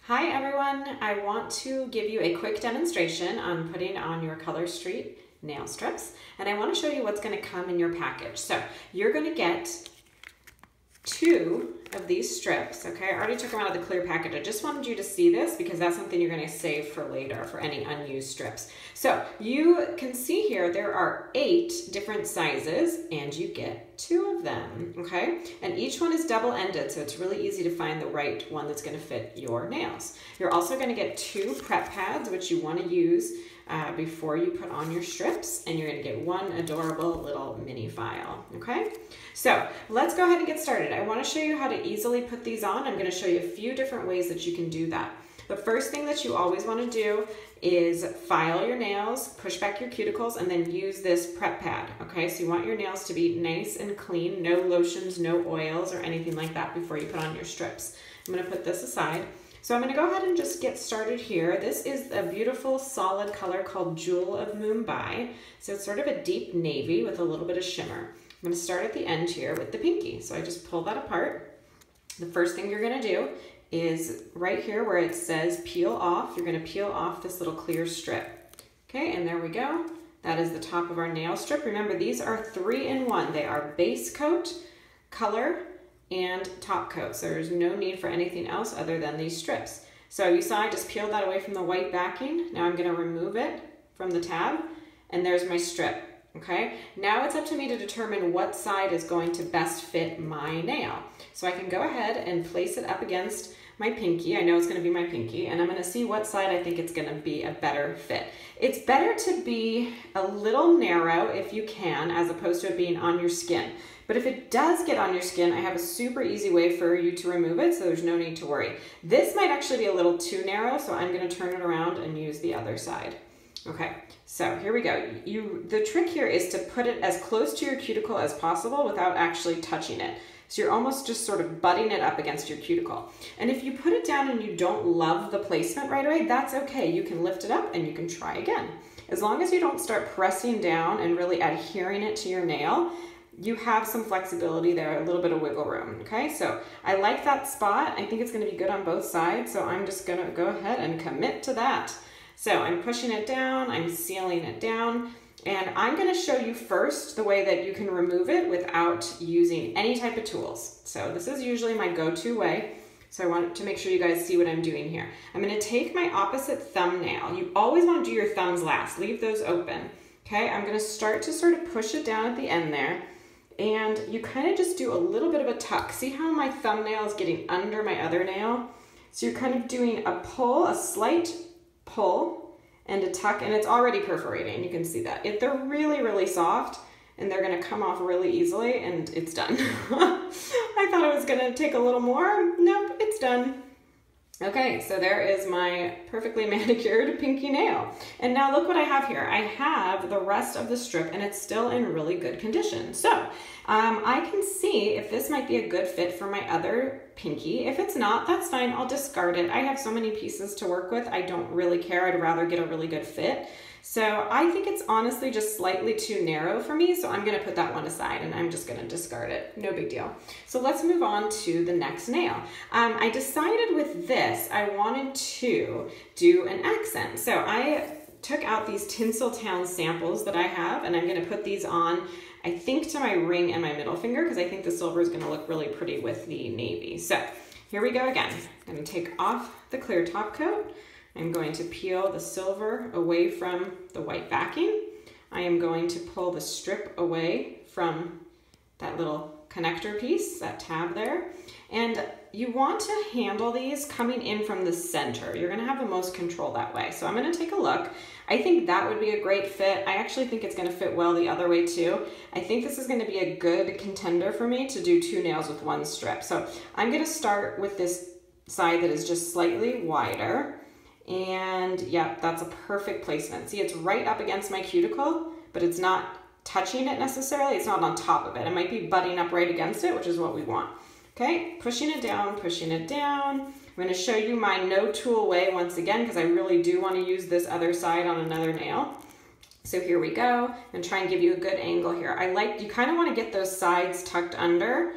Hi everyone, I want to give you a quick demonstration on putting on your Color Street nail strips, and I want to show you what's going to come in your package. So you're going to get 2 of these strips, okay? I already took them out of the clear package. I just wanted you to see this because that's something you're going to save for later for any unused strips. So you can see here there are 8 different sizes and you get 2 of them, okay? And each one is double-ended, so it's really easy to find the right one that's going to fit your nails. You're also going to get 2 prep pads, which you want to use before you put on your strips, and you're going to get 1 adorable little mini file, okay? So let's go ahead and get started. I want to show you how to easily put these on. I'm going to show you a few different ways that you can do that. The first thing that you always want to do is file your nails, push back your cuticles, and then use this prep pad, okay? So you want your nails to be nice and clean, no lotions, no oils, or anything like that before you put on your strips. I'm going to put this aside. So I'm going to go ahead and just get started here. This is a beautiful solid color called Jewel of Mumbai. So it's sort of a deep navy with a little bit of shimmer. I'm going to start at the end here with the pinky. So I just pull that apart. The first thing you're going to do is right here where it says peel off, you're going to peel off this little clear strip. Okay, and there we go. That is the top of our nail strip. Remember, these are 3-in-1. They are base coat, color, and top coat. So there's no need for anything else other than these strips. So you saw I just peeled that away from the white backing. Now I'm going to remove it from the tab, and there's my strip. Okay, now it's up to me to determine what side is going to best fit my nail. So I can go ahead and place it up against my pinky. I know it's going to be my pinky, and I'm going to see what side I think it's going to be a better fit. It's better to be a little narrow if you can, as opposed to it being on your skin. But if it does get on your skin, I have a super easy way for you to remove it, so there's no need to worry. This might actually be a little too narrow, so I'm going to turn it around and use the other side. Okay, so here we go. The trick here is to put it as close to your cuticle as possible without actually touching it. So you're almost just sort of butting it up against your cuticle. And if you put it down and you don't love the placement right away, that's okay. You can lift it up and you can try again. As long as you don't start pressing down and really adhering it to your nail, you have some flexibility there, a little bit of wiggle room, okay? So I like that spot. I think it's gonna be good on both sides, so I'm just gonna go ahead and commit to that. So I'm pushing it down, I'm sealing it down, and I'm gonna show you first the way that you can remove it without using any type of tools. So this is usually my go-to way, so I want to make sure you guys see what I'm doing here. I'm gonna take my opposite thumbnail. You always wanna do your thumbs last, leave those open, okay? I'm gonna start to sort of push it down at the end there, and you kind of just do a little bit of a tuck. See how my thumbnail is getting under my other nail? So you're kind of doing a pull, a slight pull, and a tuck, and it's already perforating. You can see that. They're really, really soft, and they're gonna come off really easily, and it's done. I thought it was gonna take a little more. Nope, it's done. Okay, so there is my perfectly manicured pinky nail. And now look what I have here. I have the rest of the strip and it's still in really good condition. So I can see if this might be a good fit for my other pinky. If it's not, that's fine, I'll discard it. I have so many pieces to work with, I don't really care. I'd rather get a really good fit. So I think it's honestly just slightly too narrow for me, so I'm gonna put that one aside and I'm just gonna discard it. No big deal. So let's move on to the next nail. I decided with this, I wanted to do an accent. So I took out these Tinseltown samples that I have, and I'm gonna put these on, I think, to my ring and my middle finger, because I think the silver is gonna look really pretty with the navy. So here we go again. I'm gonna take off the clear top coat. I'm going to peel the silver away from the white backing. I am going to pull the strip away from that little connector piece, that tab there. And you want to handle these coming in from the center. You're gonna have the most control that way. So I'm gonna take a look. I think that would be a great fit. I actually think it's gonna fit well the other way too. I think this is gonna be a good contender for me to do 2 nails with 1 strip. So I'm gonna start with this side that is just slightly wider. And yeah, that's a perfect placement. See, it's right up against my cuticle, but it's not touching it necessarily. It's not on top of it. It might be butting up right against it, which is what we want. Okay, pushing it down, pushing it down. I'm gonna show you my no tool way once again, because I really do want to use this other side on another nail. So here we go, and try and give you a good angle here. You kind of want to get those sides tucked under,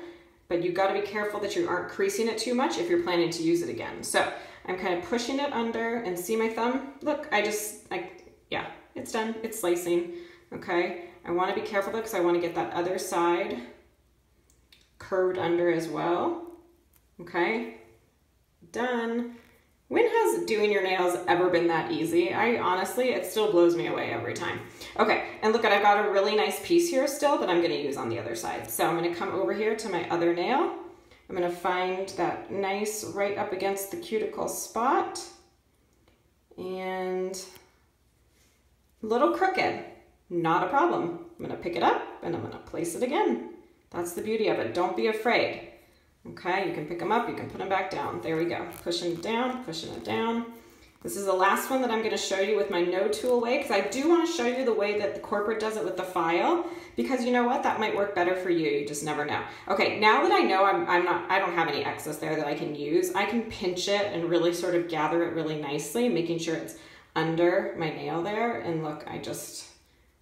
but you got to be careful that you aren't creasing it too much if you're planning to use it again. So I'm kind of pushing it under, and see my thumb? Look, yeah, it's done. It's slicing, okay? I want to be careful though, because I want to get that other side curved under as well, okay? Done. When has doing your nails ever been that easy? Honestly, it still blows me away every time. Okay, and look, I've got a really nice piece here still that I'm gonna use on the other side. So I'm gonna come over here to my other nail. I'm gonna find that nice right up against the cuticle spot, and a little crooked, not a problem. I'm gonna pick it up and I'm gonna place it again. That's the beauty of it. Don't be afraid. Okay, you can pick them up, you can put them back down. There we go. Pushing it down, pushing it down. This is the last one that I'm going to show you with my no tool way, because I do want to show you the way that the corporate does it with the file, because you know what, that might work better for you. You just never know. Okay, now that I know I don't have any excess there that I can use, I can pinch it and really sort of gather it really nicely, making sure it's under my nail there. And look, I just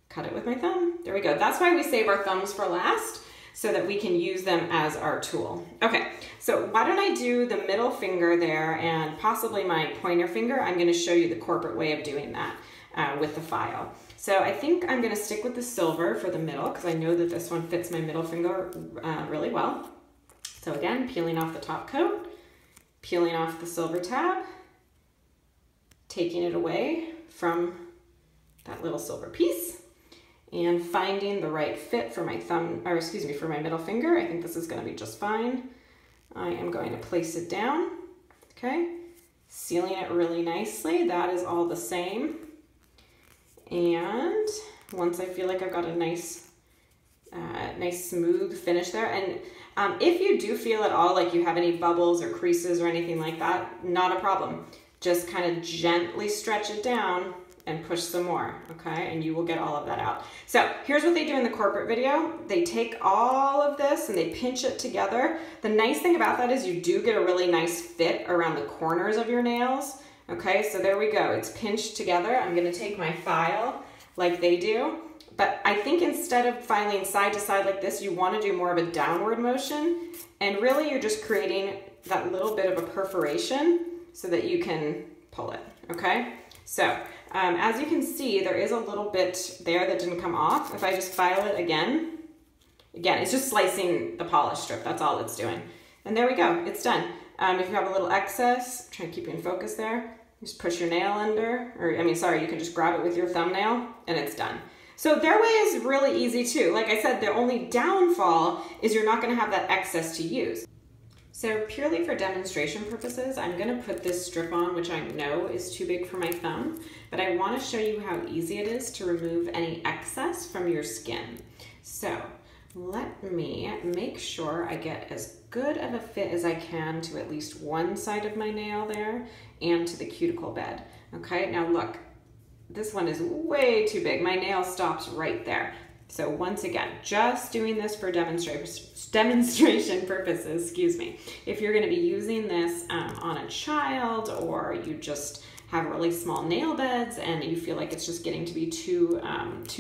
cut it with my thumb. There we go. That's why we save our thumbs for last, so that we can use them as our tool. Okay, so why don't I do the middle finger there and possibly my pointer finger. I'm gonna show you the corporate way of doing that with the file. So I think I'm gonna stick with the silver for the middle, because I know that this one fits my middle finger really well. So again, peeling off the top coat, peeling off the silver tab, taking it away from that little silver piece, and finding the right fit for my thumb, or excuse me, for my middle finger. I think this is going to be just fine. I am going to place it down, okay? Sealing it really nicely. That is all the same. And once I feel like I've got a nice smooth finish there, and if you do feel at all like you have any bubbles or creases or anything like that, not a problem. Just kind of gently stretch it down and push some more, okay? And you will get all of that out. So here's what they do in the corporate video. They take all of this and they pinch it together. The nice thing about that is you do get a really nice fit around the corners of your nails, okay? So there we go, it's pinched together. I'm gonna take my file like they do, but I think instead of filing side to side like this, you wanna do more of a downward motion, and really you're just creating that little bit of a perforation so that you can pull it, okay? So, as you can see, there is a little bit there that didn't come off. If I just file it again, it's just slicing the polish strip. That's all it's doing. And there we go, it's done. If you have a little excess, try to keep you in focus there, just push your nail under, you can just grab it with your thumbnail and it's done. So their way is really easy too. Like I said, the only downfall is you're not gonna have that excess to use. So purely for demonstration purposes, I'm gonna put this strip on, which I know is too big for my thumb, but I wanna show you how easy it is to remove any excess from your skin. So let me make sure I get as good of a fit as I can to at least one side of my nail there and to the cuticle bed. Okay, now look, this one is way too big. My nail stops right there. So once again, just doing this for demonstration purposes, excuse me. If you're gonna be using this on a child, or you just have really small nail beds and you feel like it's just getting to be too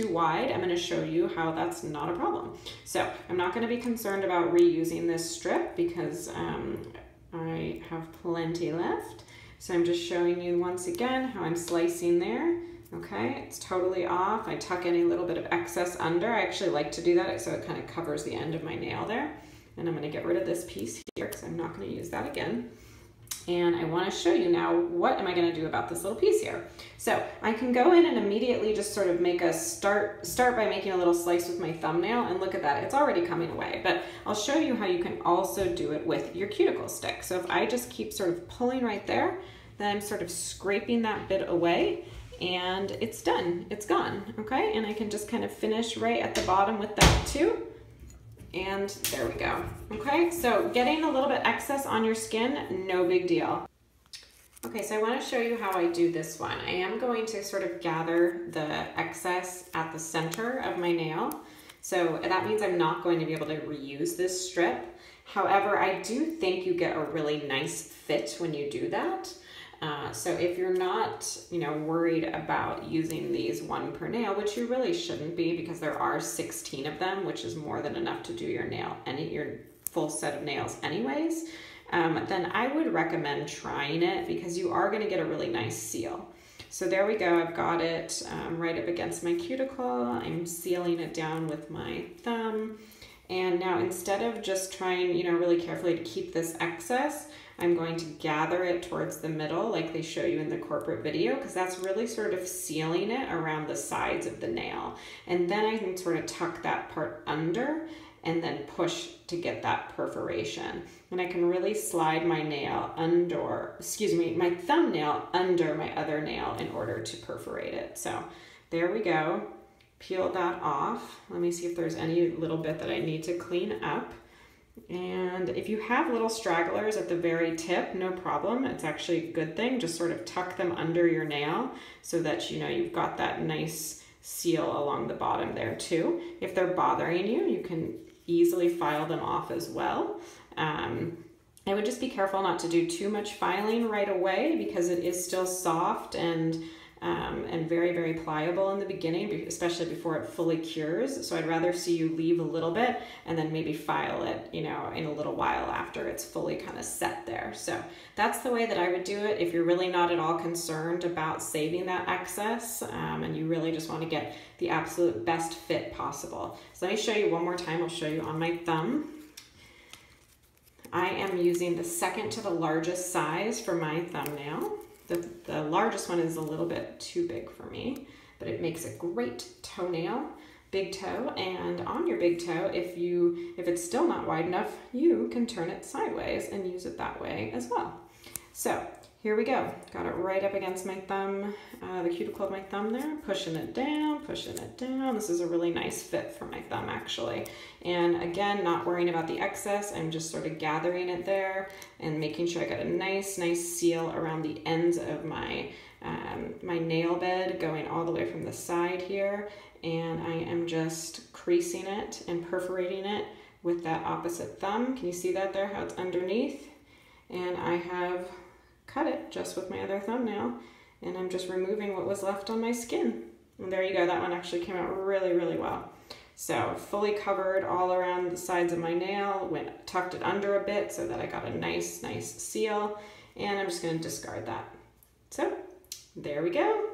wide, I'm gonna show you how that's not a problem. So I'm not gonna be concerned about reusing this strip because I have plenty left. So I'm just showing you once again how I'm slicing there. Okay, it's totally off. I tuck any little bit of excess under. I actually like to do that so it kind of covers the end of my nail there. And I'm going to get rid of this piece here because I'm not going to use that again. And I want to show you now, what am I going to do about this little piece here? So I can go in and immediately just sort of make a start by making a little slice with my thumbnail, and look at that, it's already coming away. But I'll show you how you can also do it with your cuticle stick. So if I just keep sort of pulling right there, then I'm sort of scraping that bit away, and it's done, it's gone, okay? And I can just kind of finish right at the bottom with that too. And there we go, okay? So getting a little bit excess on your skin, no big deal. Okay, so I wanna show you how I do this one. I am going to sort of gather the excess at the center of my nail. So that means I'm not going to be able to reuse this strip. However, I do think you get a really nice fit when you do that. So if you're not, worried about using these one per nail, which you really shouldn't be because there are 16 of them, which is more than enough to do your nail, your full set of nails anyways. then I would recommend trying it because you are going to get a really nice seal. So there we go. I've got it right up against my cuticle. I'm sealing it down with my thumb. And now instead of just trying, you know, really carefully to keep this excess, I'm going to gather it towards the middle like they show you in the corporate video, because that's really sort of sealing it around the sides of the nail. And then I can sort of tuck that part under and then push to get that perforation. And I can really slide my nail under, my thumbnail under my other nail in order to perforate it. So there we go. Peel that off. Let me see if there's any little bit that I need to clean up. And if you have little stragglers at the very tip, no problem. It's actually a good thing. Just sort of tuck them under your nail so that, you know, you've got that nice seal along the bottom there too. If they're bothering you, you can easily file them off as well. I would just be careful not to do too much filing right away because it is still soft and very, very pliable in the beginning, especially before it fully cures. So I'd rather see you leave a little bit and then maybe file it, you know, in a little while after it's fully kind of set there. So that's the way that I would do it if you're really not at all concerned about saving that excess and you really just want to get the absolute best fit possible. So let me show you one more time. I'll show you on my thumb. I am using the second to the largest size for my thumbnail. The largest one is a little bit too big for me, but it makes a great toenail, big toe. And on your big toe, if it's still not wide enough, you can turn it sideways and use it that way as well. So here we go. Got it right up against my thumb, the cuticle of my thumb there, pushing it down, pushing it down. This is a really nice fit for my thumb actually. And again, not worrying about the excess. I'm just sort of gathering it there and making sure I got a nice seal around the ends of my my nail bed going all the way from the side here. And I am just creasing it and perforating it with that opposite thumb. Can you see that there, how it's underneath? And I have cut it just with my other thumbnail, and I'm just removing what was left on my skin. And there you go, that one actually came out really, really well. So fully covered all around the sides of my nail, tucked it under a bit so that I got a nice seal, and I'm just gonna discard that. So there we go.